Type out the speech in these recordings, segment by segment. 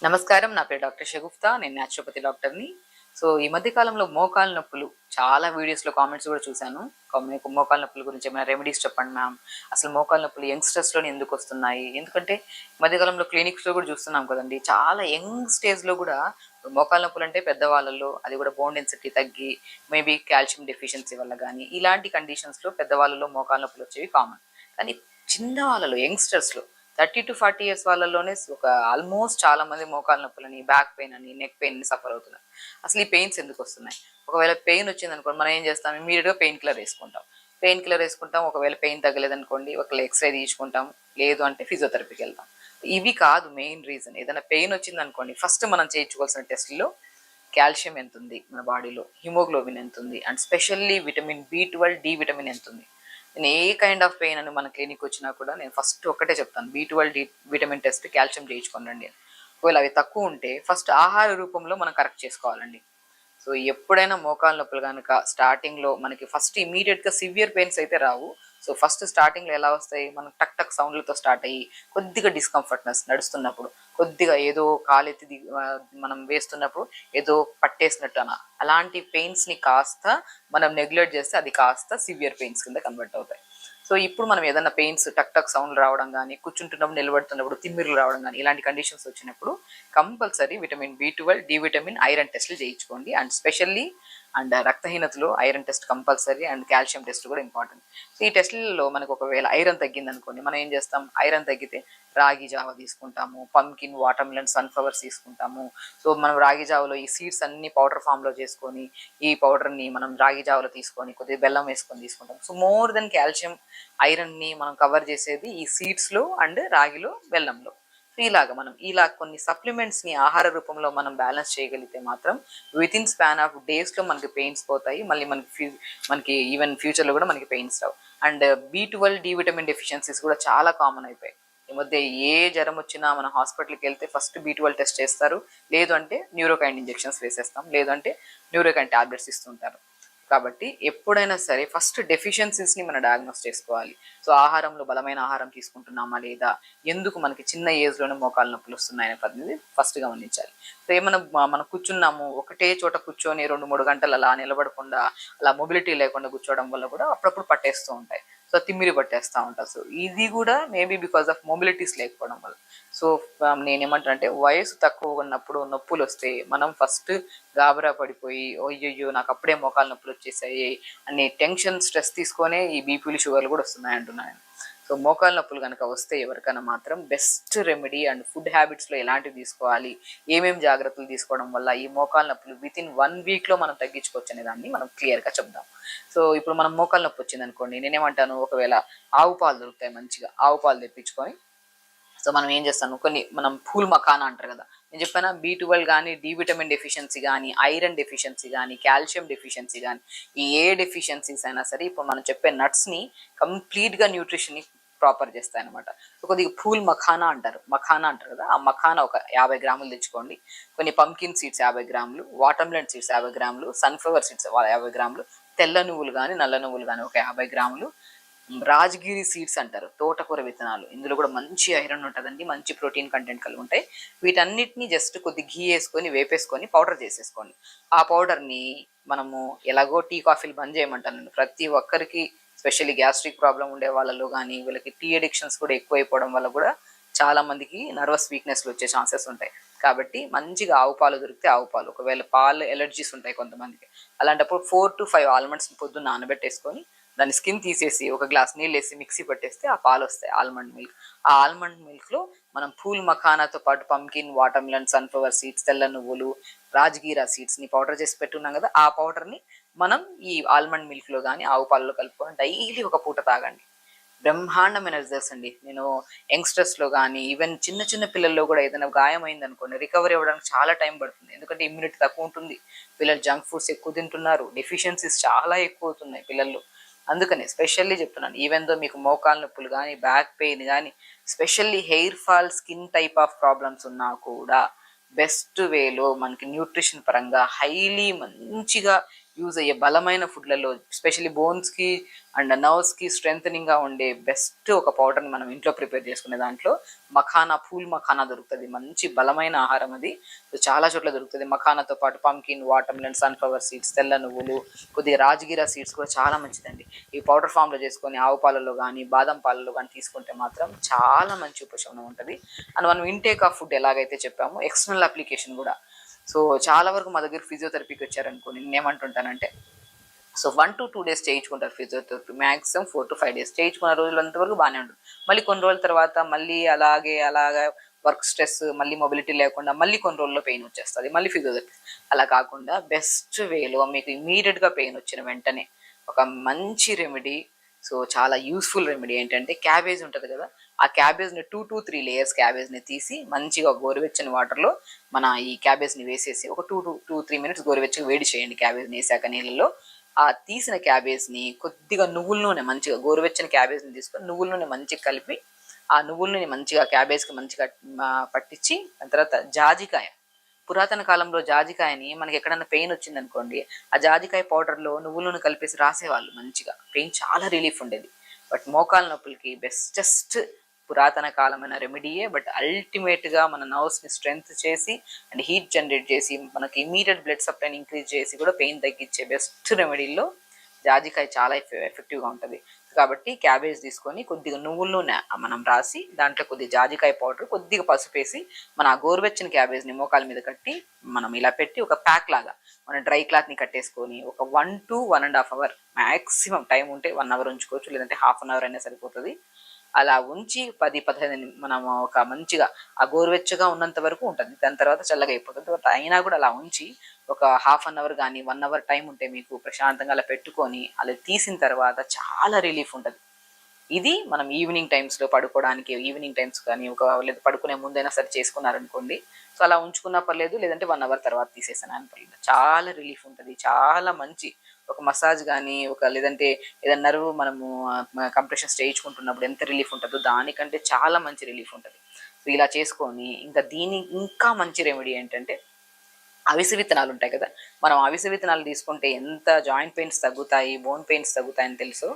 నమస్కారం. నా పేరు డాక్టర్ షగుఫ్తా. నేను న్యాచురోపతి డాక్టర్‌ని. సో, ఈ మధ్య కాలంలో మోకాలు నొప్పులు చాలా వీడియోస్‌లో కామెంట్స్ కూడా చూసాను. మీకు మోకాలు నొప్పుల గురించి ఏమైనా రెమెడీస్ చెప్పండి మ్యామ్. అసలు మోకాలు నొప్పులు యంగ్‌స్టర్స్‌లోనే ఎందుకొస్తున్నాయి? ఎందుకంటే ఈ మధ్య కాలంలో క్లినిక్స్‌లో కూడా చూస్తున్నాం కదండీ. చాలా యంగ్ స్టేజ్‌లో కూడా మోకాలు నొప్పులంటే పెద్దవాళ్ళలో అది కూడా బోన్ డెన్సిటీ తగ్గి మేబీ కాల్షియం డెఫిషియన్సీ వల్ల గానీ, ఇలాంటి కండిషన్స్‌లో పెద్దవాళ్ళలో మోకాలు నొప్పులు వచ్చేవి కామన్. కానీ చిన్న వాళ్ళలో యంగ్‌స్టర్స్‌లో 30-40 ఇయర్స్ వాళ్ళలోనే ఒక ఆల్మోస్ట్ చాలా మంది మోకాలు నొప్పులని, బ్యాక్ పెయిన్ అని, నెక్ పెయిన్ అని సఫర్ అవుతున్నారు. అసలు ఈ పెయిన్స్ ఎందుకు వస్తున్నాయి? ఒకవేళ పెయిన్ వచ్చిందనుకోండి, మనం ఏం చేస్తాం? ఇమీడియట్‌గా పెయిన్ కిల్లర్ వేసుకుంటాం. పెయిన్ కిల్లర్ వేసుకుంటాం. ఒకవేళ పెయిన్ తగ్గలేదనుకోండి, ఒకవేళ ఎక్స్‌రే తీయించుకుంటాం. లేదు అంటే ఫిజియోథెరపీకి వెళ్తాం. ఇవి కాదు మెయిన్ రీజన్. ఏదైనా పెయిన్ వచ్చిందనుకోండి, ఫస్ట్ మనం చేయించుకోవాల్సిన టెస్ట్‌లో కాల్షియం ఎంతుంది మన బాడీలో, హిమోగ్లోబిన్ ఎంతుంది, అండ్ స్పెషల్లీ విటమిన్ బి12, డి విటమిన్ ఎంతుంది. నేను ఏ కైండ్ ఆఫ్ పెయిన్ అని మన క్లినిక్ వచ్చినా కూడా నేను ఫస్ట్ ఒకటే చెప్తాను, బి12 డి విటమిన్ టెస్ట్, కాల్షియం చేయించుకోనండి. ఒకవేళ అవి తక్కువ ఉంటే ఫస్ట్ ఆహార రూపంలో మనం కరెక్ట్ చేసుకోవాలండి. సో ఎప్పుడైనా మోకాలు నొప్పులు కనుక స్టార్టింగ్లో మనకి ఫస్ట్ ఇమీడియట్గా సివియర్ పెయిన్స్ అయితే రావు. సో ఫస్ట్ స్టార్టింగ్లో ఎలా వస్తాయి? మనం టక్ టక్ సౌండ్లతో స్టార్ట్ అయ్యి కొద్దిగా డిస్కంఫర్ట్నెస్ నడుస్తున్నప్పుడు, కొద్దిగా ఏదో కాలెత్తి మనం వేస్తున్నప్పుడు ఏదో పట్టేసినట్టు అలాంటి పెయిన్స్ని కాస్త మనం నెగ్లెక్ట్ చేస్తే అది కాస్త సివియర్ పెయిన్స్ కింద కన్వర్ట్ అవుతాయి. సో ఇప్పుడు మనం ఏదైనా పెయిన్స్ టక్ టక్ సౌండ్ రావడం కానీ, కూర్చుంటున్నప్పుడు నిలబడుతున్నప్పుడు తిమ్మిర్లు రావడం కానీ, ఇలాంటి కండిషన్స్ వచ్చినప్పుడు కంపల్సరీ విటమిన్ బి12, డి విటమిన్, ఐరన్ టెస్ట్లు చేయించుకోండి. అండ్ స్పెషల్లీ రక్తహీనతలో iron test compulsory, and calcium test కూడా ఇంపార్టెంట్. సో ఈ టెస్ట్లలో మనకు ఒకవేళ ఐరన్ తగ్గింది అనుకోండి, మనం ఏం చేస్తాం? ఐరన్ తగ్గితే రాగి జావ తీసుకుంటాము, పంకిన్, వాటర్ మిలన్, సన్ఫ్లవర్స్ తీసుకుంటాము. సో మనం రాగి జావలో ఈ సీడ్స్ అన్ని పౌడర్ ఫామ్లో చేసుకొని, ఈ పౌడర్ని మనం రాగి జావలో తీసుకొని కొద్దిగా బెల్లం వేసుకొని తీసుకుంటాం. సో మోర్ దెన్ కాల్షియం, ఐరన్ని మనం కవర్ చేసేది ఈ సీడ్స్లో అండ్ రాగిలో, బెల్లంలో. ఇలాగ మనం ఇలా కొన్ని సప్లిమెంట్స్ని ఆహార రూపంలో మనం బ్యాలెన్స్ చేయగలిగితే మాత్రం విత్ ఇన్ స్పాన్ ఆఫ్ డేస్లో మనకి పెయిన్స్ పోతాయి. మళ్ళీ మనకి ఈవెన్ ఫ్యూచర్లో కూడా మనకి పెయిన్స్ రావు. అండ్ బి12, డి విటమిన్ డెఫిషియన్సీస్ కూడా చాలా కామన్ అయిపోయాయి ఈ మధ్య. ఏ జ్వరం వచ్చినా మన హాస్పిటల్కి వెళ్తే ఫస్ట్ బి12 టెస్ట్ చేస్తారు. లేదు అంటే న్యూరోకైన్ ఇంజెక్షన్స్ వేసేస్తాం. లేదు అంటే న్యూరోకైన్ టాబ్లెట్స్ ఇస్తుంటారు. కాబట్టి ఎప్పుడైనా సరే ఫస్ట్ డెఫిషియన్సీస్ని మనం డయాగ్నోస్ చేసుకోవాలి. సో ఆహారంలో బలమైన ఆహారం తీసుకుంటున్నామా లేదా, ఎందుకు మనకి చిన్న ఏజ్లోనే మోకాలు నొప్పులు వస్తున్నాయనే పద్ధతి ఫస్ట్ గమనించాలి. సో ఏమైనా మనం కూర్చున్నాము, ఒకటే చోట కూర్చొని 2-3 గంటలు అలా నిలబడకుండా, అలా మొబిలిటీ లేకుండా కూర్చోవడం వల్ల కూడా అప్పుడప్పుడు పట్టేస్తూ ఉంటాయి. సో తిమ్మిరి పట్టేస్తూ ఉంటారు. సో ఇది కూడా మేబీ బికాస్ ఆఫ్ మొబిలిటీస్ లేకపోవడం వల్ల. సో నేనేమంటాను అంటే, వయసు తక్కువ ఉన్నప్పుడు నొప్పులు వస్తే మనం ఫస్ట్ గాబరా పడిపోయి అయ్యయ్యో నాకు అప్పుడే మోకాలు నొప్పులు వచ్చేసాయి అని టెన్షన్, స్ట్రెస్ తీసుకొనే ఈ బీపీలు, షుగర్లు కూడా వస్తున్నాయి అంటున్నాను. సో మోకాలు నొప్పులు కనుక వస్తే ఎవరికైనా మాత్రం బెస్ట్ రెమెడీ అండ్ ఫుడ్ హ్యాబిట్స్లో ఎలాంటివి తీసుకోవాలి, ఏమేమి జాగ్రత్తలు తీసుకోవడం వల్ల ఈ మోకాలు నొప్పులు విత్ ఇన్ 1 వీక్లో మనం తగ్గించుకోవచ్చు అనే దాన్ని మనం క్లియర్గా చెప్దాం. సో ఇప్పుడు మనం మోకాలు నొప్పి వచ్చింది అనుకోండి, నేనేమంటాను, ఒకవేళ ఆవు పాలు దొరుకుతాయి, మంచిగా ఆవు పాలు తెప్పించుకొని, సో మనం ఏం చేస్తాను, కొన్ని మనం పూల్ మఖానా అంటారు కదా, నేను చెప్పాను బి12 కానీ, డి విటమిన్ డెఫిషియన్సీ కానీ, ఐరన్ డెఫిషియన్సీ కానీ, కాల్షియం డెఫిషియన్సీ కానీ, ఈ ఏ డెఫిషియన్సీస్ అయినా సరే ఇప్పుడు మనం చెప్పే నట్స్ని కంప్లీట్గా న్యూట్రిషన్ని ప్రాపర్ చేస్తాయి అనమాట. సో కొద్దిగా పూల్ మఖానా అంటారు కదా, ఆ మఖానా ఒక 50 గ్రాములు తెచ్చుకోండి. కొన్ని పంకిన్ సీడ్స్ 50 గ్రాములు, వాటర్ మిలన్ సీడ్స్ 50 గ్రాములు, సన్ఫ్లవర్ సీడ్స్ 50 గ్రాములు, తెల్ల నువ్వులు కానీ, నల్ల నువ్వులు కానీ ఒక 50 గ్రాములు, రాజగిరి సీడ్స్ అంటారు, తోటకూర విత్తనాలు, ఇందులో కూడా మంచి ఐరన్ ఉంటుందండి, మంచి ప్రోటీన్ కంటెంట్ కలిగి ఉంటాయి. వీటన్నిటిని జస్ట్ కొద్ది ఘీ వేసుకొని వేపేసుకొని పౌడర్ చేసేసుకోండి. ఆ పౌడర్ని మనము ఎలాగో టీ కాఫీలు బంద్ చేయమంటానండి. ప్రతి ఒక్కరికి స్పెషల్లీ గ్యాస్ట్రిక్ ప్రాబ్లం ఉండే వాళ్ళలో కానీ, వీళ్ళకి టీ అడిక్షన్స్ కూడా ఎక్కువైపోవడం వల్ల కూడా చాలా మందికి నర్వస్ వీక్నెస్లు వచ్చే ఛాన్సెస్ ఉంటాయి. కాబట్టి మంచిగా ఆవు పాలు దొరికితే ఆవు పాలు, ఒకవేళ పాలు ఎలర్జీస్ ఉంటాయి కొంతమందికి, అలాంటప్పుడు 4-5 ఆల్మండ్స్ పొద్దున్న నానబెట్టేసుకొని దాని స్కిన్ తీసేసి ఒక గ్లాస్ నీళ్ళు వేసి మిక్సీ పట్టేస్తే ఆ పాలు వస్తాయి, ఆల్మండ్ మిల్క్. ఆ ఆల్మండ్ మిల్క్లో మనం పూల్ మఖానాతో పాటు pumpkin, water melon, sunflower seeds, తెల్ల నువ్వులు, రాజగీరా సీడ్స్ని పౌడర్ చేసి పెట్టున్నాం కదా, ఆ పౌడర్ని మనం ఈ ఆల్మండ్ మిల్క్లో కానీ ఆవు పాలలో కలుపుకొని డైలీ ఒక పూట తాగండి. బ్రహ్మాండమైన రిజల్ట్స్ అండి. నేను యంగ్స్టర్స్లో కానీ, ఈవెన్ చిన్న చిన్న పిల్లల్లో కూడా ఏదైనా గాయం అయింది అనుకోండి, రికవరీ అవ్వడానికి చాలా టైం పడుతుంది. ఎందుకంటే ఇమ్యూనిటీ తక్కువ ఉంటుంది, పిల్లలు జంక్ ఫుడ్స్ ఎక్కువ తింటున్నారు, డెఫిషియన్సీస్ చాలా ఎక్కువ అవుతున్నాయి పిల్లల్లో. అందుకని స్పెషల్లీ చెప్తున్నాను, ఈవెన్ దో మీకు మోకాలు నొప్పులు కానీ, బ్యాక్ పెయిన్ కానీ, specially hair fall, skin type of problems ఉన్నా కూడా బెస్ట్ వేలో మనకి న్యూట్రిషన్ పరంగా హైలీ మంచిగా యూజ్ అయ్యే బలమైన ఫుడ్లలో ఎస్పెషల్లీ బోన్స్కి అండ్ నర్వ్స్కి స్ట్రెంథనింగ్గా ఉండే బెస్ట్ ఒక పౌడర్ని మనం ఇంట్లో ప్రిపేర్ చేసుకునే దాంట్లో మఖానా, పూల్ మఖానా దొరుకుతుంది. మంచి బలమైన ఆహారం అది. సో చాలా చోట్ల దొరుకుతుంది. మఖానాతో పాటు పంకిన్, వాటర్మెలన్, సన్ఫ్లవర్ సీడ్స్, తెల్ల నువ్వులు, కొద్దిగా రాజగిరా సీడ్స్ కూడా చాలా మంచిదండి. ఈ పౌడర్ ఫామ్లో చేసుకొని ఆవు పాలలో కానీ బాదం పాలలో కానీ తీసుకుంటే మాత్రం చాలా మంచి ఉపశమనం ఉంటుంది. అండ్ మనం ఇంటేక్ ఆఫ్ ఫుడ్ ఎలాగైతే చెప్పామో ఎక్స్టర్నల్ అప్లికేషన్ కూడా. సో చాలా వరకు మా దగ్గర ఫిజియోథెరపీకి వచ్చారనుకో, నేను ఏమంటుంటానంటే సో 1 to 2 డేస్ చేయించుకుంటారు ఫిజియోథెరపీ, మ్యాక్సిమం 4 to 5 డేస్ చేయించుకున్న రోజులంత వరకు బాగానే ఉంటుంది. మళ్ళీ కొన్ని రోజుల తర్వాత మళ్ళీ అలాగా వర్క్ స్ట్రెస్, మళ్ళీ మొబిలిటీ లేకుండా మళ్ళీ కొన్ని రోజుల్లో పెయిన్ వచ్చేస్తుంది, మళ్ళీ ఫిజియోథెరపీ. అలా కాకుండా బెస్ట్ వేలో మీకు ఇమీడియట్గా పెయిన్ వచ్చిన వెంటనే ఒక మంచి రెమెడీ, సో చాలా యూస్ఫుల్ రెమెడీ ఏంటంటే క్యాబేజ్ ఉంటుంది కదా, ఆ క్యాబేజ్ని 2 to 3 లేయర్స్ క్యాబేజ్ని తీసి మంచిగా గోరువెచ్చని వాటర్లో మన ఈ క్యాబేజ్ని వేసేసి ఒక 2 to 3 మినిట్స్ గోరువెచ్చగా వేడి చేయండి. క్యాబేజ్ని వేసాక నీళ్ళలో ఆ తీసిన క్యాబేజ్ని కొద్దిగా నువ్వుల నూనె, మంచిగా గోరువెచ్చని క్యాబేజ్ని తీసుకొని నువ్వుల నూనె మంచిగా కలిపి ఆ నువ్వుల నూనె మంచిగా క్యాబేజ్కి మంచిగా పట్టించి, దాని తర్వాత జాజికాయ, పురాతన కాలంలో జాజికాయని మనకి ఎక్కడన్నా పెయిన్ వచ్చిందనుకోండి, ఆ జాజికాయ పౌడర్లో నువ్వుల నూనె కలిపేసి రాసేవాళ్ళు, మంచిగా పెయిన్ చాలా రిలీఫ్ ఉండేది. బట్ మోకాల నొప్పులకి బెస్టెస్ట్ పురాతన కాలమైన రెమెడీయే. బట్ అల్టిమేట్గా మన నర్వ్స్ని స్ట్రెంగ్త్ చేసి అండ్ హీట్ జనరేట్ చేసి మనకి ఇమీడియట్ బ్లడ్ సప్లైని ఇంక్రీజ్ చేసి కూడా పెయిన్ తగ్గించే బెస్ట్ రెమెడీల్లో జాజికాయ చాలా ఎఫెక్టివ్గా ఉంటుంది. కాబట్టి క్యాబేజ్ తీసుకొని కొద్దిగా నువ్వుల నూనె మనం రాసి దాంట్లో కొద్దిగా జాజికాయ పౌడర్, కొద్దిగా పసుపు వేసి మన గోరువెచ్చని క్యాబేజ్ని మోకాల మీద కట్టి మనం ఇలా పెట్టి ఒక ప్యాక్ లాగా మన డ్రై క్లాత్ని కట్టేసుకొని ఒక 1 to 1.5 hours మ్యాక్సిమం టైం ఉంటే 1 hour ఉంచుకోవచ్చు, లేదంటే హాఫ్ అన్ అవర్ అయినా సరిపోతుంది. అలా ఉంచి 10-15 మనం ఒక మంచిగా ఆ గోరువెచ్చగా ఉన్నంత వరకు ఉంటుంది, దాని తర్వాత చల్లగా అయిపోతుంది. అయినా కూడా అలా ఉంచి ఒక హాఫ్ అన్ అవర్ కానీ 1 hour టైం ఉంటే మీకు ప్రశాంతంగా అలా పెట్టుకొని అలా తీసిన తర్వాత చాలా రిలీఫ్ ఉంటుంది. ఇది మనం ఈవినింగ్ టైమ్స్లో పడుకోవడానికి, ఈవినింగ్ టైమ్స్ కానీ లేదా పడుకునే ముందైనా సరే చేసుకున్నారనుకోండి, సో అలా ఉంచుకున్నా పర్లేదు, లేదంటే 1 hour తర్వాత తీసేసాను అని పర్లేదు, చాలా రిలీఫ్ ఉంటుంది. చాలా మంచి ఒక మసాజ్ కానీ లేదంటే ఏదైనా నర్వ్ మనము కంప్రెషన్స్ చేయించుకుంటున్నప్పుడు ఎంత రిలీఫ్ ఉంటుందో దానికంటే చాలా మంచి రిలీఫ్ ఉంటుంది. సో ఇలా చేసుకొని ఇంకా ఇంకా మంచి రెమెడీ ఏంటంటే అవిసె విత్తనాలు ఉంటాయి కదా, మనం అవిసె విత్తనాలు తీసుకుంటే ఎంత జాయింట్ పెయిన్స్ తగ్గుతాయి, బోన్ పెయిన్స్ తగ్గుతాయని తెలుసు.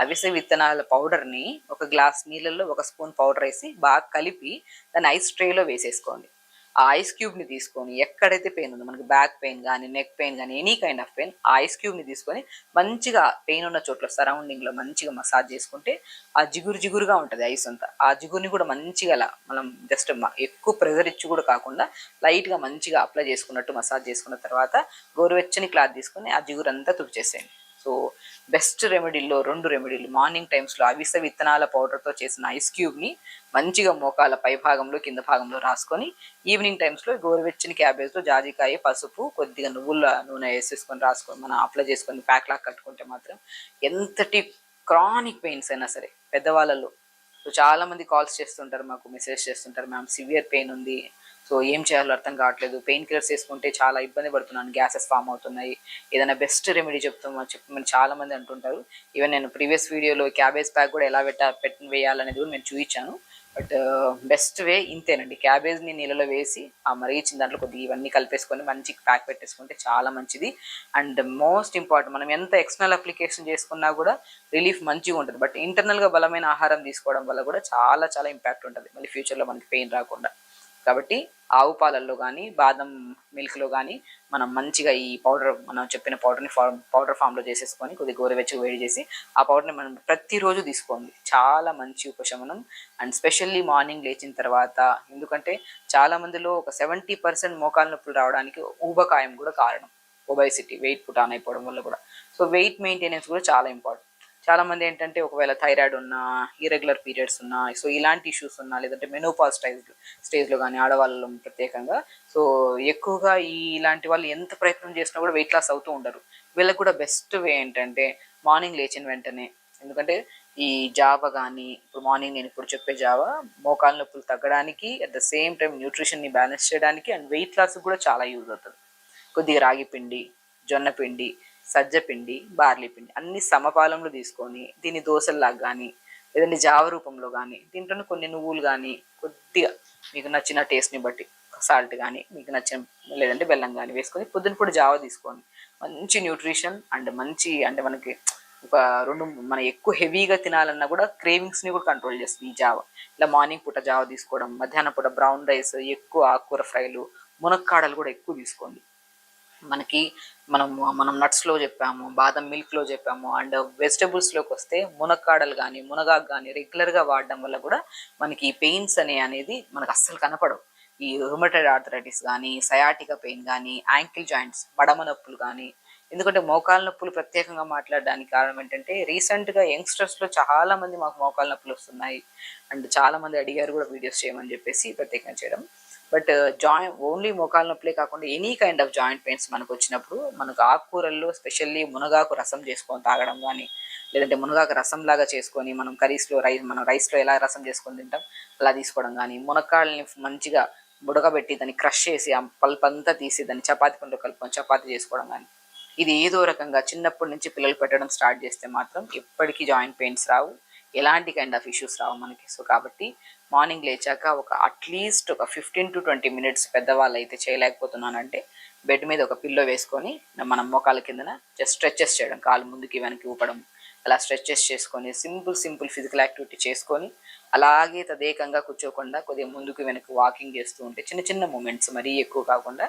అవిసె విత్తనాల పౌడర్ని ఒక గ్లాస్ నీళ్ళల్లో 1 స్పూన్ పౌడర్ వేసి బాగా కలిపి దాన్ని ఐస్ ట్రేలో వేసేసుకోండి. ఆ ఐస్ క్యూబ్ని తీసుకొని ఎక్కడైతే పెయిన్ ఉందో, మనకి బ్యాక్ పెయిన్ కానీ నెక్ పెయిన్ కానీ ఎనీ కైండ్ ఆఫ్ పెయిన్, ఆ ఐస్ క్యూబ్ని తీసుకొని మంచిగా పెయిన్ ఉన్న చోట్ల సరౌండింగ్లో మంచిగా మసాజ్ చేసుకుంటే ఆ జిగురుగా ఉంటుంది ఐస్ అంతా. ఆ జిగురుని కూడా మంచిగా అలా మనం జస్ట్ ఎక్కువ ప్రెజర్ ఇచ్చి కూడా కాకుండా లైట్గా మంచిగా అప్లై చేసుకున్నట్టు మసాజ్ చేసుకున్న తర్వాత గోరువెచ్చని క్లాత్ తీసుకొని ఆ జిగురు అంతా తుడిచేసేయండి. సో బెస్ట్ రెమెడీల్లో 2 రెమెడీలు. మార్నింగ్ టైమ్స్లో అవిసె విత్తనాల పౌడర్తో చేసిన ఐస్ క్యూబ్ని మంచిగా మోకాల పై భాగంలో కింద భాగంలో రాసుకొని, ఈవినింగ్ టైమ్స్లో గోరువెచ్చని క్యాబేజ్లో జాజికాయ, పసుపు, కొద్దిగా నువ్వుల నూనె వేసేసుకొని రాసుకొని మనం అప్లై చేసుకొని ప్యాక్ లాగా కట్టుకుంటే మాత్రం ఎంతటి క్రానిక్ పెయిన్స్ అయినా సరే పెద్దవాళ్ళలో. సో చాలామంది కాల్స్ చేస్తుంటారు, మాకు మెసేజ్ చేస్తుంటారు, మ్యామ్ సివియర్ పెయిన్ ఉంది, సో ఏం చేయాలో అర్థం కావట్లేదు, పెయిన్ కిల్లర్స్ వేసుకుంటే చాలా ఇబ్బంది పడుతున్నాను, గ్యాసెస్ ఫామ్ అవుతున్నాయి, ఏదైనా బెస్ట్ రెమెడీ చెప్పమని చాలామంది అంటుంటారు. ఈవెన్ నేను ప్రీవియస్ వీడియోలో క్యాబేజ్ ప్యాక్ కూడా ఎలా వేయాలనేది కూడా నేను చూపించాను. బట్ బెస్ట్ వే ఇంతేనండి, క్యాబేజ్ని నీళ్ళలో వేసి ఆ మరిగించిన దాంట్లో కొద్దిగా ఇవన్నీ కలిపేసుకొని మంచి ప్యాక్ పెట్టేసుకుంటే చాలా మంచిది. అండ్ మోస్ట్ ఇంపార్టెంట్, మనం ఎంత ఎక్స్టర్నల్ అప్లికేషన్ చేసుకున్నా కూడా రిలీఫ్ మంచిగా ఉంటుంది, బట్ ఇంటర్నల్గా బలమైన ఆహారం తీసుకోవడం వల్ల కూడా చాలా చాలా ఇంపాక్ట్ ఉంటుంది మళ్ళీ ఫ్యూచర్లో మనకి పెయిన్ రాకుండా. కాబట్టి ఆవు పాలల్లో కానీ బాదం మిల్క్లో కానీ మనం మంచిగా ఈ పౌడర్, మనం చెప్పిన పౌడర్ని పౌడర్ ఫామ్లో చేసేసుకొని కొద్దిగా గోరువెచ్చగా వేడి చేసి ఆ పౌడర్ని మనం ప్రతిరోజు తీసుకోండి, చాలా మంచి ఉపశమనం. అండ్ స్పెషల్లీ మార్నింగ్ లేచిన తర్వాత, ఎందుకంటే చాలామందిలో ఒక 70% మోకాలు నొప్పులు రావడానికి ఊబకాయం కూడా కారణం, ఒబైసిటీ, వెయిట్ పుట్ ఆన్ అయిపోవడం వల్ల కూడా. సో వెయిట్ మెయింటెనెన్స్ కూడా చాలా ఇంపార్టెంట్. చాలామంది ఏంటంటే ఒకవేళ థైరాయిడ్ ఉన్నా, ఇర్రెగ్యులర్ పీరియడ్స్ ఉన్నా, సో ఇలాంటి ఇష్యూస్ ఉన్నా, లేదంటే మెనోపాజ్ స్టేజ్లో కానీ ఆడవాళ్ళలో ప్రత్యేకంగా, సో ఎక్కువగా ఇలాంటి వాళ్ళు ఎంత ప్రయత్నం చేసినా కూడా వెయిట్ లాస్ అవుతూ ఉండరు. వీళ్ళకి కూడా బెస్ట్ వే ఏంటంటే మార్నింగ్ లేచిన వెంటనే, ఎందుకంటే ఈ జావ కానీ, ఇప్పుడు మార్నింగ్ నేను ఇప్పుడు చెప్పే జావ మోకాలు నొప్పులు తగ్గడానికి, అట్ ద సేమ్ టైం న్యూట్రిషన్ని బ్యాలెన్స్ చేయడానికి అండ్ వెయిట్ లాస్ కూడా చాలా యూజ్ అవుతుంది. కొద్దిగా రాగి పిండి, జొన్న పిండి, సజ్జ పిండి, బార్లీ పిండి అన్ని సమపాలంలో తీసుకొని దీన్ని దోశల్లాగా కానీ లేదంటే జావ రూపంలో కానీ, దీంట్లోనే కొన్ని నువ్వులు కానీ కొద్దిగా మీకు నచ్చిన టేస్ట్ని బట్టి సాల్ట్ కానీ మీకు నచ్చిన, లేదంటే బెల్లం కానీ వేసుకొని పొద్దున పూట జావ తీసుకోండి. మంచి న్యూట్రిషన్ అండ్ మంచి అంటే మనకి ఒక రెండు మన ఎక్కువ హెవీగా తినాలన్నా కూడా క్రేవింగ్స్ని కూడా కంట్రోల్ చేస్తుంది ఈ జావ. ఇలా మార్నింగ్ పూట జావ తీసుకోవడం, మధ్యాహ్నం పూట బ్రౌన్ రైస్, ఎక్కువ ఆకుకూర ఫ్రైలు, మునక్కాడలు కూడా ఎక్కువ తీసుకోండి. మనకి మనం నట్స్లో చెప్పాము, బాదం మిల్క్లో చెప్పాము. అండ్ వెజిటబుల్స్లోకి వస్తే మునక్కాడలు కానీ మునగాకు కానీ రెగ్యులర్గా వాడడం వల్ల కూడా మనకి ఈ పెయిన్స్ అనేది మనకు అస్సలు కనపడవు. ఈ రుమటైడ్ ఆర్థరైటిస్ కానీ, సయాటికా పెయిన్ కానీ, యాంకిల్ జాయింట్స్ మడమ నొప్పులు కానీ. ఎందుకంటే మోకాలు నొప్పులు ప్రత్యేకంగా మాట్లాడడానికి కారణం ఏంటంటే రీసెంట్గా యంగ్స్టర్స్లో చాలా మంది మాకు మోకాలు నొప్పులు వస్తున్నాయి అండ్ చాలా మంది అడిగారు కూడా వీడియోస్ చేయమని చెప్పేసి ప్రత్యేకంగా చేయడం. బట్ ఓన్లీ మోకాలు నొప్పులే కాకుండా any kind of joint pains మనకు వచ్చినప్పుడు మనకు ఆకుకూరల్లో స్పెషల్లీ మునగాకు రసం చేసుకొని తాగడం కానీ, లేదంటే మునగాకు రసం లాగా చేసుకొని మనం కర్రీస్లో మనం రైస్లో ఎలా రసం చేసుకొని తింటాం అలా తీసుకోవడం కానీ, మునక్కాడల్ని మంచిగా బుడకబెట్టి దాన్ని క్రష్ చేసి ఆ పల్ప్ అంతా తీసి దాన్ని చపాతీ పిండిలో కలుపుకొని చపాతీ చేసుకోవడం కానీ, ఇది ఏదో రకంగా చిన్నప్పటి నుంచి పిల్లలు పెట్టడం స్టార్ట్ చేస్తే మాత్రం ఎప్పటికీ జాయింట్ పెయిన్స్ రావు, ఎలాంటి కైండ్ ఆఫ్ ఇష్యూస్ రావు మనకి. సో కాబట్టి మార్నింగ్ లేచాక అట్లీస్ట్ ఒక 15 to 20 minutes, పెద్దవాళ్ళు అయితే చేయలేకపోతున్నానంటే బెడ్ మీద ఒక పిల్లో వేసుకొని మనం మోకాల కిందన జస్ట్ స్ట్రెచెస్ చేయడం, కాలు ముందుకి వెనక్కి ఊపడం, అలా స్ట్రెచెస్ చేసుకొని సింపుల్ ఫిజికల్ యాక్టివిటీ చేసుకొని అలాగే తదేకంగా కూర్చోకుండా కొద్దిగా ముందుకు వెనక్కి వాకింగ్ చేస్తూ ఉంటే చిన్న చిన్న మూమెంట్స్, మరీ ఎక్కువ కాకుండా,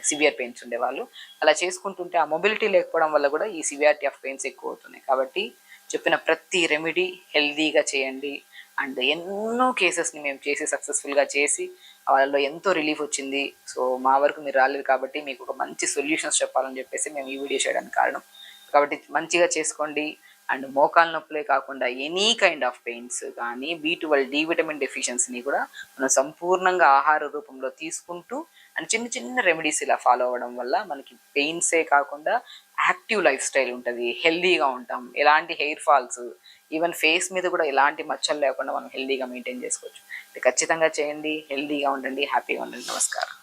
సివియర్ పెయిన్స్ ఉండేవాళ్ళు అలా చేసుకుంటుంటే ఆ మొబిలిటీ లేకపోవడం వల్ల కూడా ఈ సివియారిటీ ఆఫ్ పెయిన్స్ ఎక్కువ అవుతున్నాయి. కాబట్టి చెప్పిన ప్రతి రెమెడీ హెల్దీగా చేయండి. అండ్ ఎన్నో కేసెస్ని మేము చేసి సక్సెస్ఫుల్గా చేసి వాళ్ళలో ఎంతో రిలీఫ్ వచ్చింది. సో మా వరకు మీరు రాలేదు కాబట్టి మీకు ఒక మంచి సొల్యూషన్స్ చెప్పాలని చెప్పేసి మేము ఈ వీడియో చేయడానికి కారణం. కాబట్టి మంచిగా చేసుకోండి. అండ్ మోకాలు నొప్పులే కాకుండా ఎనీ కైండ్ ఆఫ్ పెయిన్స్ కానీ, B12 డి విటమిన్ డెఫిషియన్సీని కూడా మనం సంపూర్ణంగా ఆహార రూపంలో తీసుకుంటూ అండ్ చిన్న చిన్న రెమెడీస్ ఇలా ఫాలో అవ్వడం వల్ల మనకి పెయిన్సే కాకుండా యాక్టివ్ లైఫ్ స్టైల్ ఉంటుంది, హెల్దీగా ఉంటాం, ఎలాంటి హెయిర్ ఫాల్స్, ఈవెన్ ఫేస్ మీద కూడా ఎలాంటి మచ్చలు లేకుండా మనం హెల్దీగా మెయింటైన్ చేసుకోవచ్చు. ఖచ్చితంగా చేయండి, హెల్దీగా ఉండండి, హ్యాపీగా ఉండండి. నమస్కారం.